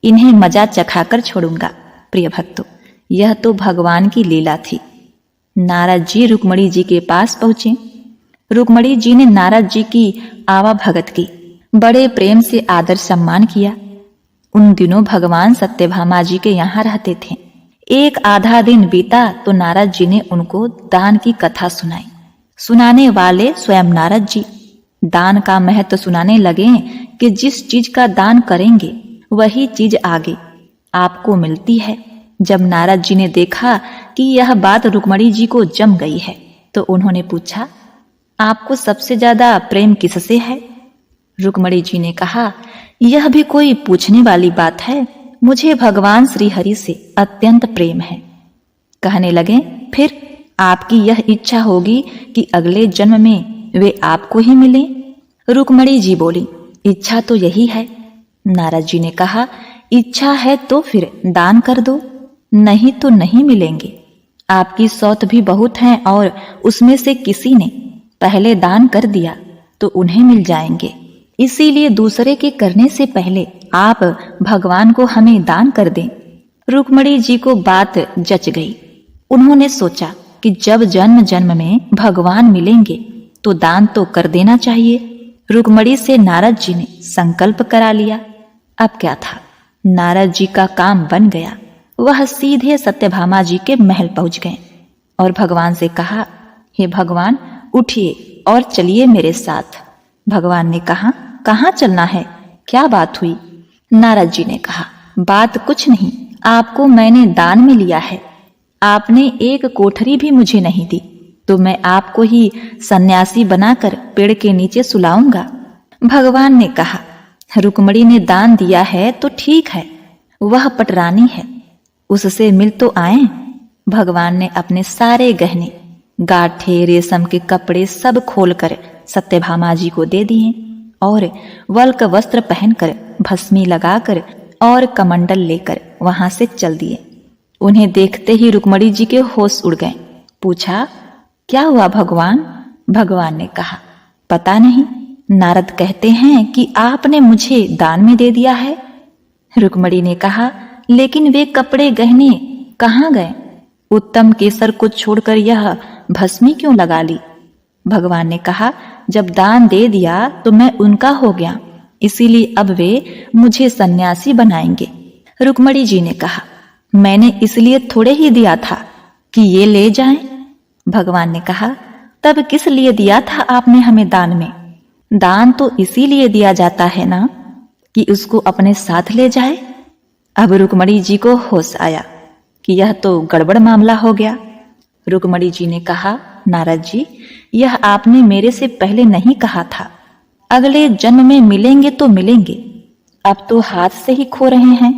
इन्हें मजा चखाकर छोड़ूंगा। प्रिय भक्तों, यह तो भगवान की लीला थी। नारद जी रुक्मणी जी के पास पहुंचे। रुक्मणी जी ने नारद जी की आवाभगत की, बड़े प्रेम से आदर सम्मान किया। उन दिनों भगवान सत्यभामा जी के यहाँ रहते थे। एक आधा दिन बीता तो नारद जी ने उनको दान की कथा सुनाई। सुनाने वाले स्वयं नारद जी दान का महत्व सुनाने लगे कि जिस चीज का दान करेंगे वही चीज आगे आपको मिलती है। जब नारद जी ने देखा कि यह बात रुक्मणी जी को जम गई है, तो उन्होंने पूछा, आपको सबसे ज्यादा प्रेम किससे है? रुक्मणी जी ने कहा, यह भी कोई पूछने वाली बात है, मुझे भगवान श्री हरि से अत्यंत प्रेम है। कहने लगे, फिर आपकी यह इच्छा होगी कि अगले जन्म में वे आपको ही मिले? रुक्मणी जी बोली, इच्छा तो यही है। नारद जी ने कहा, इच्छा है तो फिर दान कर दो, नहीं तो नहीं मिलेंगे। आपकी सौत भी बहुत हैं और उसमें से किसी ने पहले दान कर दिया तो उन्हें मिल जाएंगे। इसीलिए दूसरे के करने से पहले आप भगवान को हमें दान कर दें। रुक्मणी जी को बात जच गई। उन्होंने सोचा कि जब जन्म जन्म में भगवान मिलेंगे तो दान तो कर देना चाहिए। रुक्मणी से नारद जी ने संकल्प करा लिया। अब क्या था, नारद जी का काम बन गया। वह सीधे सत्यभामा जी के महल पहुंच गए और भगवान से कहा, हे भगवान, उठिए और चलिए मेरे साथ। भगवान ने कहा, कहाँ चलना है, क्या बात हुई? नारद जी ने कहा, बात कुछ नहीं, आपको मैंने दान में लिया है। आपने एक कोठरी भी मुझे नहीं दी, तो मैं आपको ही सन्यासी बनाकर पेड़ के नीचे सुलाऊंगा। भगवान ने कहा, रुक्मणी ने दान दिया है तो ठीक है, वह पटरानी है, उससे मिल तो आए। भगवान ने अपने सारे गहने, गाठे, रेशम के कपड़े सब खोलकर सत्यभामा जी को दे दिए और वल्क वस्त्र पहनकर, भस्मी लगाकर और कमंडल लेकर वहां से चल दिए। उन्हें देखते ही रुक्मणी जी के होश उड़ गए। पूछा, क्या हुआ भगवान? भगवान ने कहा, पता नहीं, नारद कहते हैं कि आपने मुझे दान में दे दिया है। रुक्मणी ने कहा, लेकिन वे कपड़े गहने कहाँ गए? उत्तम केसर को छोड़कर यह भस्मी क्यों लगा ली? भगवान ने कहा, जब दान दे दिया तो मैं उनका हो गया, इसीलिए अब वे मुझे सन्यासी बनाएंगे। रुक्मणी जी ने कहा, मैंने इसलिए थोड़े ही दिया था कि ये ले जाएं। भगवान ने कहा, तब किस लिए दिया था आपने हमें दान में? दान तो इसीलिए दिया जाता है ना कि उसको अपने साथ ले जाए। अब रुक्मणी जी को होश आया कि यह तो गड़बड़ मामला हो गया। रुक्मणी जी ने कहा, नारद जी, यह आपने मेरे से पहले नहीं कहा था। अगले जन्म में मिलेंगे तो मिलेंगे, अब तो हाथ से ही खो रहे हैं।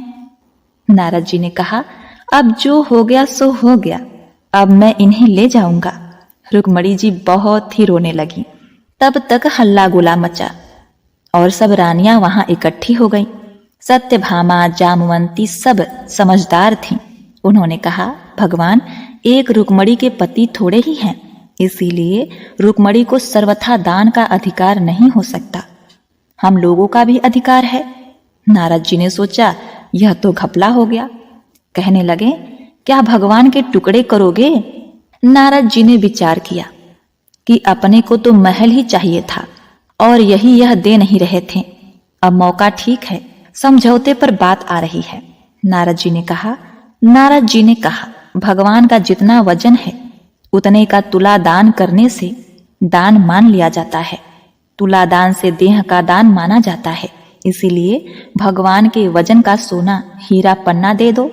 नारद जी ने कहा, अब जो हो गया सो हो गया, अब मैं इन्हें ले जाऊंगा। रुक्मणी जी बहुत ही रोने लगी। तब तक हल्ला गुला मचा और सब रानियां वहां इकट्ठी हो गईं। सत्यभामा, जामवंती सब समझदार थीं। उन्होंने कहा, भगवान, एक रुक्मणी के पति थोड़े ही हैं, इसीलिए रुक्मणी को सर्वथा दान का अधिकार नहीं हो सकता। हम लोगों का भी अधिकार है। नारद जी ने सोचा, यह तो घपला हो गया। कहने लगे, क्या भगवान के टुकड़े करोगे? नारद जी ने विचार किया कि अपने को तो महल ही चाहिए था और यही यह दे नहीं रहे थे। अब मौका ठीक है, समझौते पर बात आ रही है। नारद जी ने कहा, भगवान का जितना वजन है उतने का तुला दान करने से दान मान लिया जाता है। तुला दान से देह का दान माना जाता है, इसीलिए भगवान के वजन का सोना हीरा पन्ना दे दो।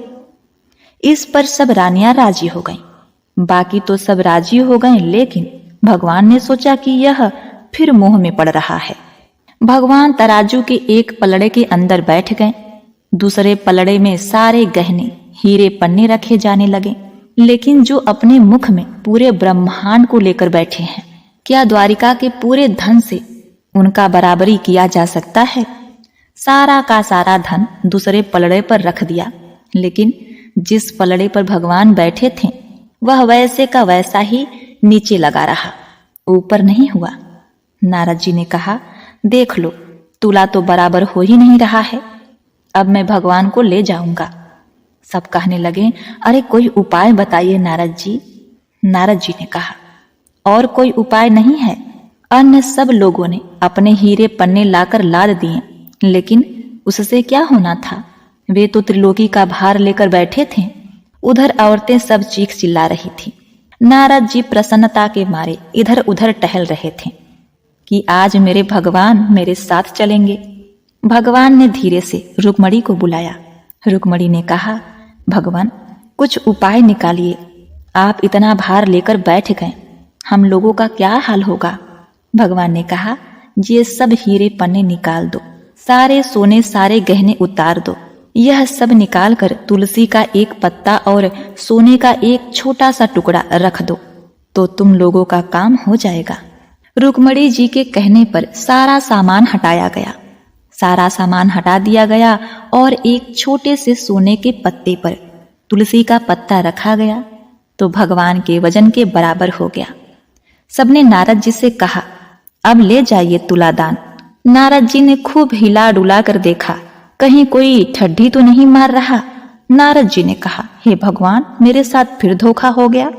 इस पर सब रानियां राजी हो गईं। बाकी तो सब राजी हो गए, लेकिन भगवान ने सोचा कि यह फिर मोह में पड़ रहा है। भगवान तराजू के एक पलड़े के अंदर बैठ गए। दूसरे पलड़े में सारे गहने हीरे पन्ने रखे जाने लगे। लेकिन जो अपने मुख में पूरे ब्रह्मांड को लेकर बैठे हैं, क्या द्वारिका के पूरे धन से उनका बराबरी किया जा सकता है? सारा का सारा धन दूसरे पलड़े पर रख दिया, लेकिन जिस पलड़े पर भगवान बैठे थे वह वैसे का वैसा ही नीचे लगा रहा, ऊपर नहीं हुआ। नारद जी ने कहा, देख लो, तुला तो बराबर हो ही नहीं रहा है। अब मैं भगवान को ले जाऊंगा। सब कहने लगे, अरे कोई उपाय बताइए नारद जी। नारद जी ने कहा, और कोई उपाय नहीं है। अन्य सब लोगों ने अपने हीरे पन्ने लाकर लाद दिए, लेकिन उससे क्या होना था? वे तो त्रिलोकी का भार लेकर बैठे थे। उधर औरतें सब चीख चिल्ला रही थी। नारद जी प्रसन्नता के मारे इधर उधर टहल रहे थे कि आज मेरे भगवान मेरे साथ चलेंगे। भगवान ने धीरे से रुक्मणी को बुलाया। रुक्मणी ने कहा, भगवान कुछ उपाय निकालिए। आप इतना भार लेकर बैठ गए, हम लोगों का क्या हाल होगा? भगवान ने कहा, ये सब हीरे पन्ने निकाल दो, सारे सोने सारे गहने उतार दो। यह सब निकाल कर तुलसी का एक पत्ता और सोने का एक छोटा सा टुकड़ा रख दो, तो तुम लोगों का काम हो जाएगा। रुक्मणी जी के कहने पर सारा सामान हटाया गया। सारा सामान हटा दिया गया और एक छोटे से सोने के पत्ते पर तुलसी का पत्ता रखा गया, तो भगवान के वजन के बराबर हो गया। सबने नारद जी से कहा, अब ले जाइए तुलादान। नारद जी ने खूब हिला डुला कर देखा, कहीं कोई ठड्डी तो नहीं मार रहा। नारद जी ने कहा, हे भगवान, मेरे साथ फिर धोखा हो गया।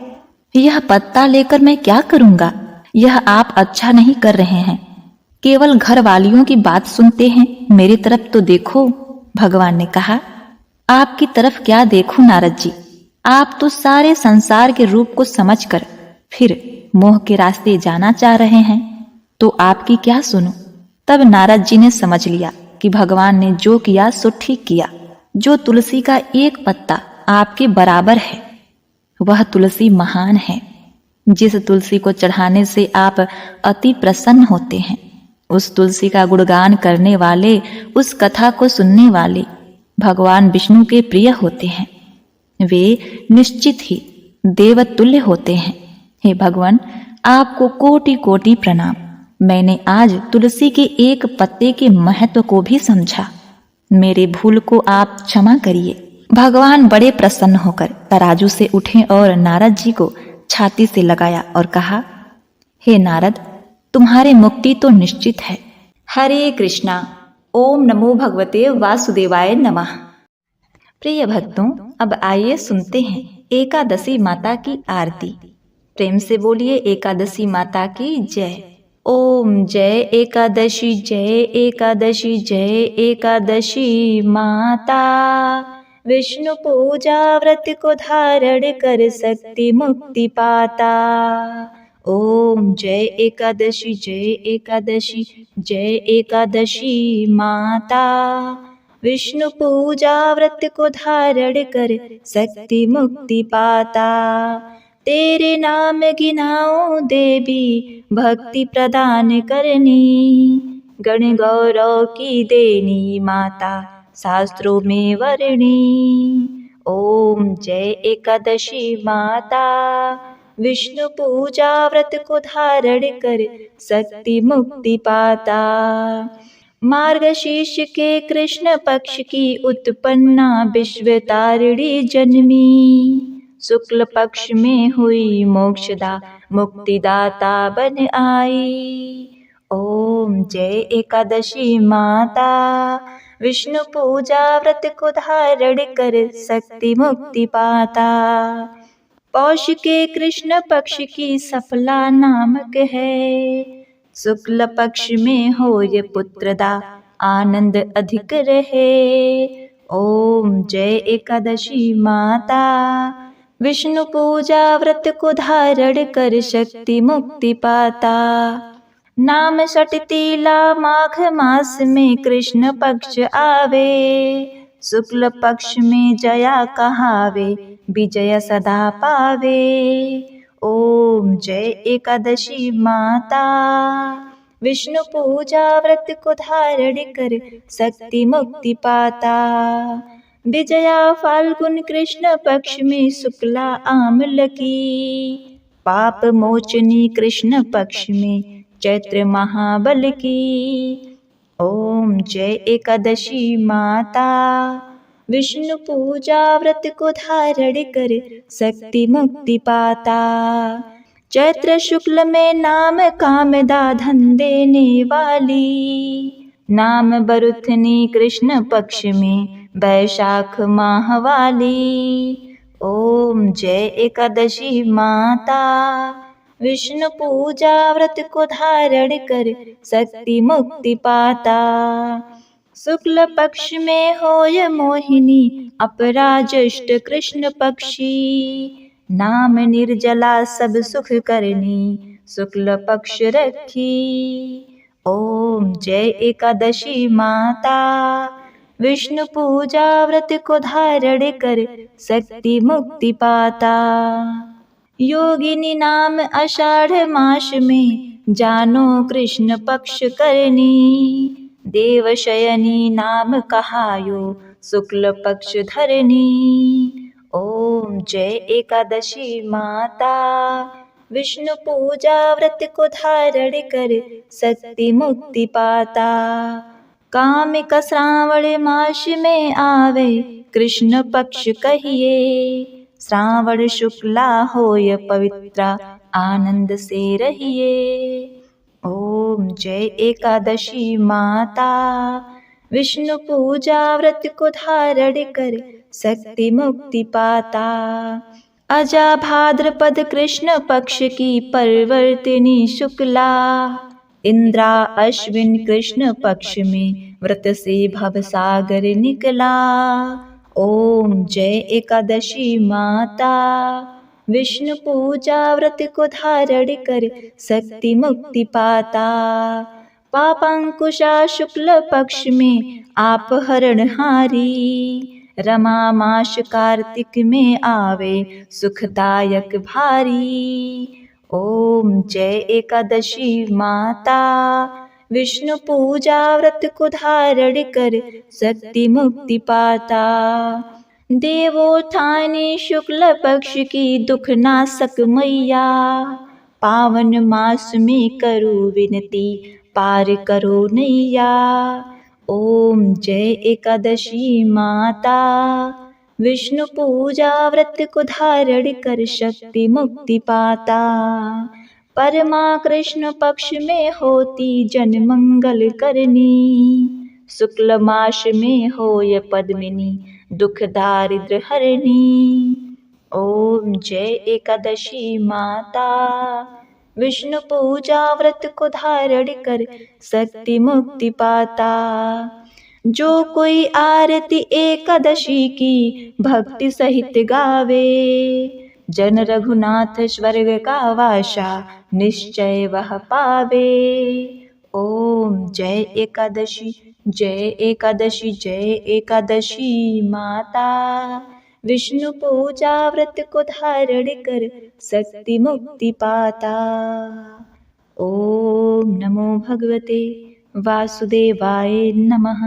यह पत्ता लेकर मैं क्या करूंगा? यह आप अच्छा नहीं कर रहे हैं। केवल घर वालियों की बात सुनते हैं, मेरी तरफ तो देखो। भगवान ने कहा, आपकी तरफ क्या देखूं नारद जी? आप तो सारे संसार के रूप को समझकर फिर मोह के रास्ते जाना चाह रहे हैं, तो आपकी क्या सुनो? तब नारद जी ने समझ लिया कि भगवान ने जो किया सो ठीक किया। जो तुलसी का एक पत्ता आपके बराबर है, वह तुलसी महान है। जिस तुलसी को चढ़ाने से आप अति प्रसन्न होते हैं, उस तुलसी का गुणगान करने वाले, उस कथा को सुनने वाले भगवान विष्णु के प्रिय होते हैं। वे निश्चित ही देवतुल्य होते हैं। हे भगवान, आपको कोटि कोटि प्रणाम। मैंने आज तुलसी के एक पत्ते के महत्व को भी समझा। मेरे भूल को आप क्षमा करिए। भगवान बड़े प्रसन्न होकर तराजू से उठे और नारद जी को छाती से लगाया और कहा, हे नारद, तुम्हारे मुक्ति तो निश्चित है। हरे कृष्णा। ओम नमो भगवते वासुदेवाय नमः। प्रिय भक्तों, अब आइए सुनते हैं एकादशी माता की आरती। प्रेम से बोलिए एकादशी माता की जय। ओम जय एकादशी, जय एकादशी, जय एकादशी माता। विष्णु पूजा व्रत को धारण कर सकती मुक्ति पाता। ओम जय एकादशी, जय एकादशी, जय एकादशी माता। विष्णु पूजा व्रत को धारण कर सकती मुक्ति पाता। तेरे नाम गिनाओ देवी, भक्ति प्रदान करनी। गण गौरव की देनी माता, शास्त्रों में वर्णी। ओम जय एकादशी माता। विष्णु पूजा व्रत को धारण कर सकती मुक्ति पाता। मार्गशीर्ष के कृष्ण पक्ष की उत्पन्ना विश्व तारिणी जन्मी। शुक्ल पक्ष में हुई मोक्षदा, मुक्तिदाता बन आई। ओम जय एकादशी माता। विष्णु पूजा व्रत को धारण कर सकती मुक्ति पाता। पौष के कृष्ण पक्ष की सफला नामक है। शुक्ल पक्ष में हो ये पुत्रदा, आनंद अधिक रहे। ओम जय एकादशी माता। विष्णु पूजा व्रत को धारण कर शक्ति मुक्ति पाता। नाम षटतिला माघ मास में कृष्ण पक्ष आवे। शुक्ल पक्ष में जया कहावे, विजय सदा पावे। ओम जय एकादशी माता। विष्णु पूजा व्रत को धारण कर शक्ति मुक्ति पाता। विजया फाल्गुन कृष्ण पक्ष में शुक्ला आमल की। पाप मोचनी कृष्ण पक्ष में चैत्र महाबल की। ओम जय एकादशी माता। विष्णु पूजा व्रत को धारण कर शक्ति मुक्ति पाता। चैत्र शुक्ल में नाम कामदा धन देने वाली। नाम बरुथनी कृष्ण पक्ष में वैशाख माह वाली। ओम जय एकादशी माता। विष्णु पूजा व्रत को धारण कर शक्ति मुक्ति पाता। शुक्ल पक्ष में होय मोहिनी अपराजष्ट कृष्ण पक्षी। नाम निर्जला सब सुख करनी शुक्ल पक्ष रखी। ओम जय एकादशी माता। विष्णु पूजा व्रत को धारण कर शक्ति मुक्ति पाता। योगिनी नाम आषाढ़ मास में जानो कृष्ण पक्ष करनी। देवशयनी नाम कहायो शुक्ल पक्ष धरनी। ओम जय एकादशी माता। विष्णु पूजा व्रत को धारण कर शक्ति मुक्ति पाता। कामिक श्रावण मास में आवे कृष्ण पक्ष कहिए। श्रावण शुक्ला होय पवित्रा आनंद से रहिए। ओम जय एकादशी माता। विष्णु पूजा व्रत को धारण कर शक्ति मुक्ति पाता। अजा भाद्रपद कृष्ण पक्ष की परिवर्तिनी शुक्ला। इंद्रा अश्विन कृष्ण पक्ष में व्रत से भवसागर निकला। ओम जय एकादशी माता। विष्णु पूजा व्रत को धारण कर शक्ति मुक्ति पाता। पापांकुशा शुक्ल पक्ष में आप हरणहारी। रमा मास कार्तिक में आवे सुखदायक भारी। ओम जय एकादशी माता। विष्णु पूजा व्रत को धारण कर शक्ति मुक्ति पाता। देवोत्थानी शुक्ल पक्ष की दुख नाशक मैया। पावन मास में करो विनती पार करो नैया। ओम जय एकादशी माता। विष्णु पूजा व्रत को धारण कर शक्ति मुक्ति पाता। परमा कृष्ण पक्ष में होती जन मंगल करनी। शुक्ल मास में होय पद्मिनी दुख दारिद्र हरनी। ओम जय एकादशी माता। विष्णु पूजा व्रत को धारण कर शक्ति मुक्ति पाता। जो कोई आरती एकादशी की भक्ति सहित गावे। जन रघुनाथ स्वर्ग का वासा निश्चय वह पावे। ओम जय एकादशी जय एकादशी जय एकादशी माता। विष्णु पूजा व्रत को धारण कर शक्ति मुक्ति पाता। ओम नमो भगवते वासुदेवाय नमः।